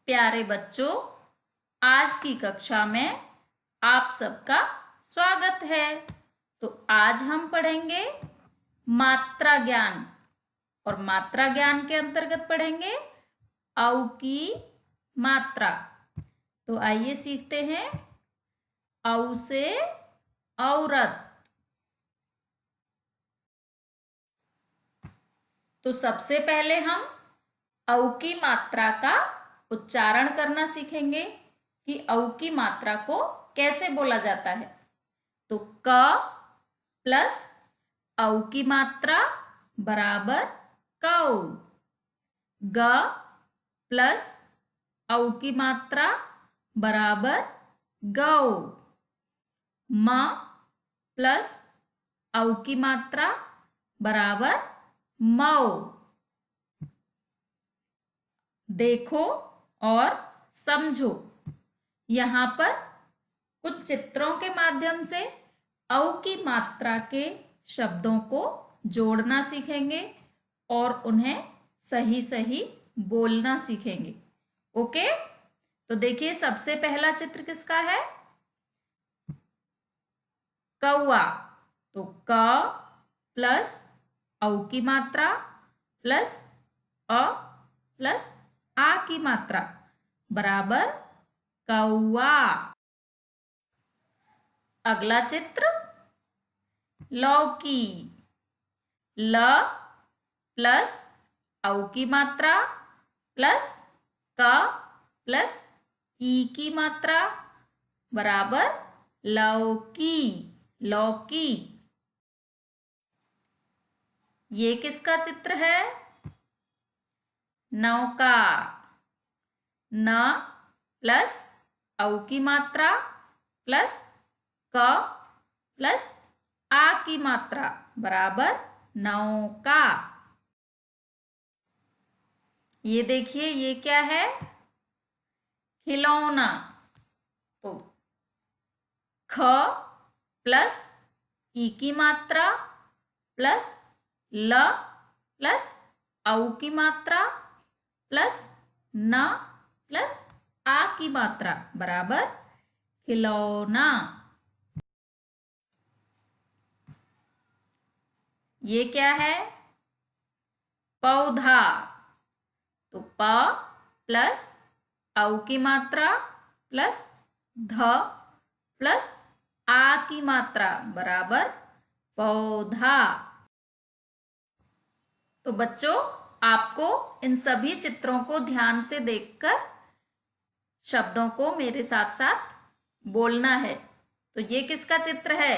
प्यारे बच्चों, आज की कक्षा में आप सबका स्वागत है। तो आज हम पढ़ेंगे मात्रा ज्ञान और मात्रा ज्ञान के अंतर्गत पढ़ेंगे औ की मात्रा। तो आइए सीखते हैं। औ से औरत। तो सबसे पहले हम औ की मात्रा का उच्चारण करना सीखेंगे कि औ की मात्रा को कैसे बोला जाता है। तो क प्लस औ की मात्रा बराबर कौ। ग प्लस औ की मात्रा बराबर गौ। म प्लस औ की मात्रा बराबर मौ। देखो और समझो। यहाँ पर कुछ चित्रों के माध्यम से औ की मात्रा के शब्दों को जोड़ना सीखेंगे और उन्हें सही सही बोलना सीखेंगे। ओके, तो देखिए सबसे पहला चित्र किसका है? कौआ। तो क प्लस औ की मात्रा प्लस अ प्लस आ की मात्रा बराबर कौआ। अगला चित्र लौकी। ल प्लस औ की मात्रा प्लस क प्लस ई की मात्रा बराबर लौकी। लौकी। ये किसका चित्र है? नौका। न प्लस औ की मात्रा प्लस क प्लस आ की मात्रा बराबर नौका। ये देखिए, ये क्या है? खिलौना। तो ख प्लस ई की मात्रा प्लस ल प्लस औ की मात्रा प्लस न प्लस आ की मात्रा बराबर खिलौना। ये क्या है? पौधा। तो प प्लस औ की मात्रा प्लस ध प्लस आ की मात्रा बराबर पौधा। तो बच्चों, आपको इन सभी चित्रों को ध्यान से देखकर शब्दों को मेरे साथ साथ बोलना है। तो ये किसका चित्र है?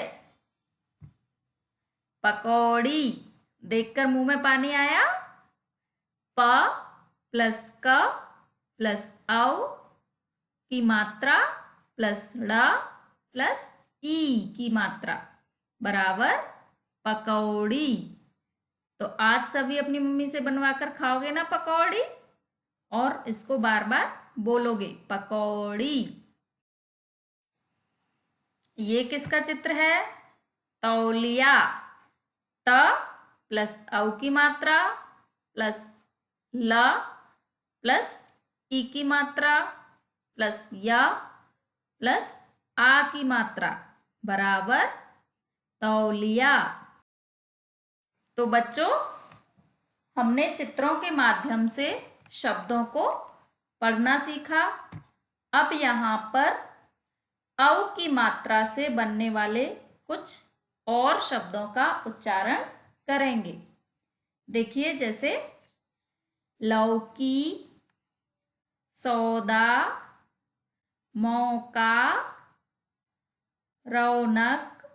पकौड़ी। देखकर मुंह में पानी आया? प प्लस क प्लस औ की मात्रा प्लस ड़ प्लस ई की मात्रा बराबर पकौड़ी। तो आज सभी अपनी मम्मी से बनवाकर खाओगे ना पकौड़ी, और इसको बार बार बोलोगे पकौड़ी। ये किसका चित्र है? तौलिया। त प्लस औ की मात्रा प्लस ल प्लस ई की मात्रा प्लस य प्लस आ की मात्रा बराबर तौलिया। तो बच्चों, हमने चित्रों के माध्यम से शब्दों को पढ़ना सीखा। अब यहाँ पर औ की मात्रा से बनने वाले कुछ और शब्दों का उच्चारण करेंगे। देखिए, जैसे लौकी, सौदा, मौका, रौनक,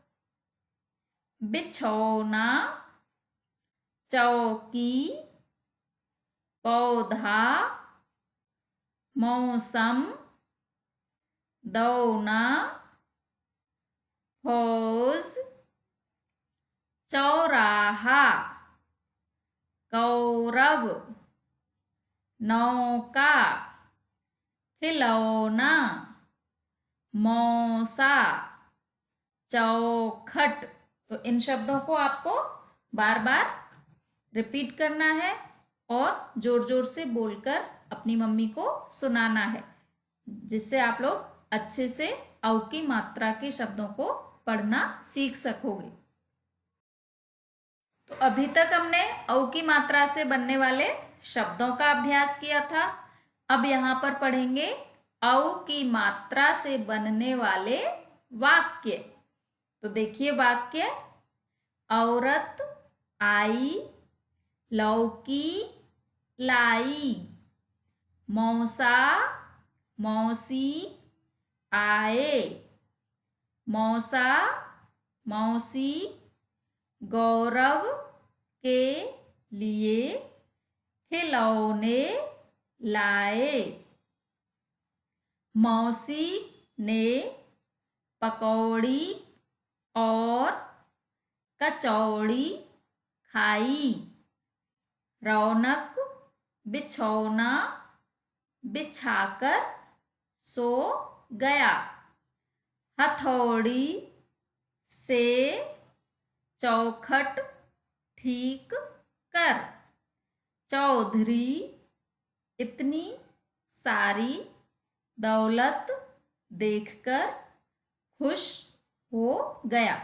बिछौना, चौकी, पौधा, मौसम, दौना, फौज, चौराहा, कौरव, नौका, खिलौना, मौसा, चौखट। तो इन शब्दों को आपको बार बार रिपीट करना है और जोर जोर से बोलकर अपनी मम्मी को सुनाना है, जिससे आप लोग अच्छे से औ की मात्रा के शब्दों को पढ़ना सीख सकोगे। तो अभी तक हमने औ की मात्रा से बनने वाले शब्दों का अभ्यास किया था। अब यहाँ पर पढ़ेंगे औ की मात्रा से बनने वाले वाक्य। तो देखिए वाक्य, औरत आई, लौकी लाई, मौसा मौसी आए, मौसा मौसी गौरव के लिए खिलौने लाए, मौसी ने पकौड़ी और कचौड़ी खाई, रौनक बिछौना बिछाकर सो गया, हथौड़ी से चौखट ठीक कर, चौधरी इतनी सारी दौलत देखकर खुश हो गया।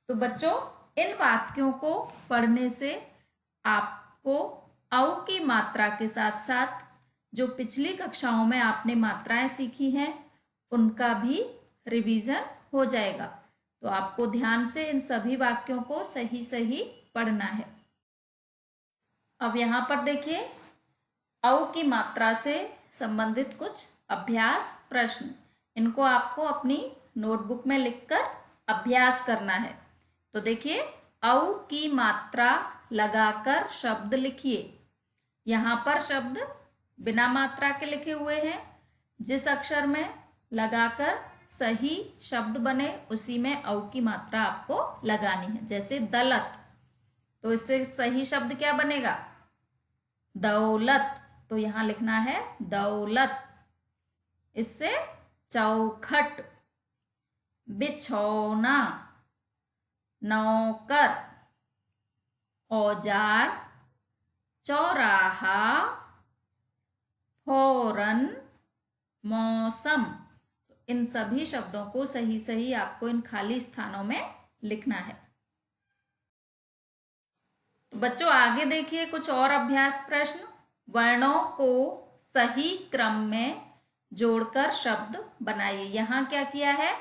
तो बच्चों, इन वाक्यों को पढ़ने से आपको औ की मात्रा के साथ साथ जो पिछली कक्षाओं में आपने मात्राएं सीखी हैं उनका भी रिवीजन हो जाएगा। तो आपको ध्यान से इन सभी वाक्यों को सही सही पढ़ना है। अब यहाँ पर देखिए, औ की मात्रा से संबंधित कुछ अभ्यास प्रश्न, इनको आपको अपनी नोटबुक में लिखकर अभ्यास करना है। तो देखिए, औ की मात्रा लगाकर शब्द लिखिए। यहाँ पर शब्द बिना मात्रा के लिखे हुए हैं। जिस अक्षर में लगाकर सही शब्द बने उसी में औ की मात्रा आपको लगानी है। जैसे दलत, तो इससे सही शब्द क्या बनेगा? दौलत, तो यहाँ लिखना है दौलत। इससे चौखट, बिछौना, नौकर, औजार, चौराहा, फौरन, मौसम, इन सभी शब्दों को सही सही आपको इन खाली स्थानों में लिखना है। तो बच्चों आगे देखिए कुछ और अभ्यास प्रश्न। वर्णों को सही क्रम में जोड़कर शब्द बनाइए। यहाँ क्या किया है,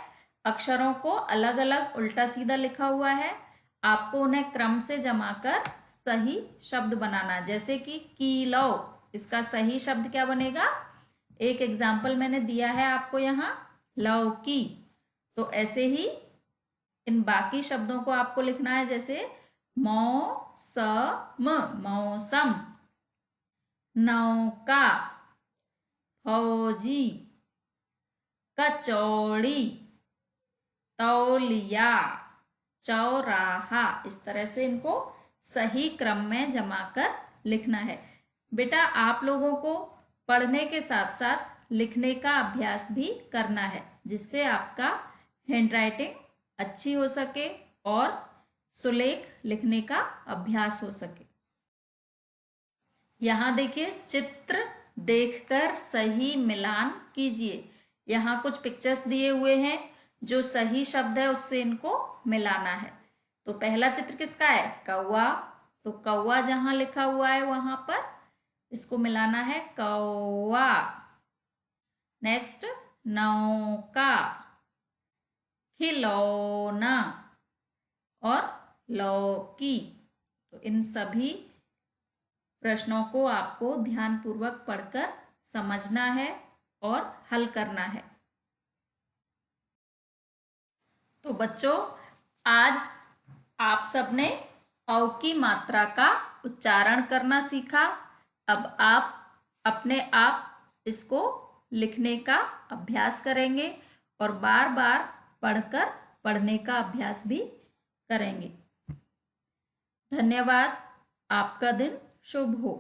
अक्षरों को अलग अलग उल्टा सीधा लिखा हुआ है, आपको उन्हें क्रम से जमा कर सही शब्द बनाना। जैसे कि किलो, इसका सही शब्द क्या बनेगा? एक एग्जाम्पल मैंने दिया है आपको यहाँ, लौकी। तो ऐसे ही इन बाकी शब्दों को आपको लिखना है। जैसे मौसम, मौसम, नौका, फौजी, कचौड़ी, तौलिया, चौराहा। इस तरह से इनको सही क्रम में जमा कर लिखना है। बेटा आप लोगों को पढ़ने के साथ साथ लिखने का अभ्यास भी करना है, जिससे आपका हैंडराइटिंग अच्छी हो सके और सुलेख लिखने का अभ्यास हो सके। यहाँ देखिए, चित्र देखकर सही मिलान कीजिए। यहाँ कुछ पिक्चर्स दिए हुए हैं, जो सही शब्द है उससे इनको मिलाना है। तो पहला चित्र किसका है? कौवा। तो कौवा जहां लिखा हुआ है वहां पर इसको मिलाना है, कौवा। नेक्स्ट, नौका, खिलौना और लौकी। तो इन सभी प्रश्नों को आपको ध्यानपूर्वक पढ़कर समझना है और हल करना है। तो बच्चों आज आप सबने औ की मात्रा का उच्चारण करना सीखा। अब आप अपने आप इसको लिखने का अभ्यास करेंगे और बार बार पढ़कर पढ़ने का अभ्यास भी करेंगे। धन्यवाद। आपका दिन शुभ हो।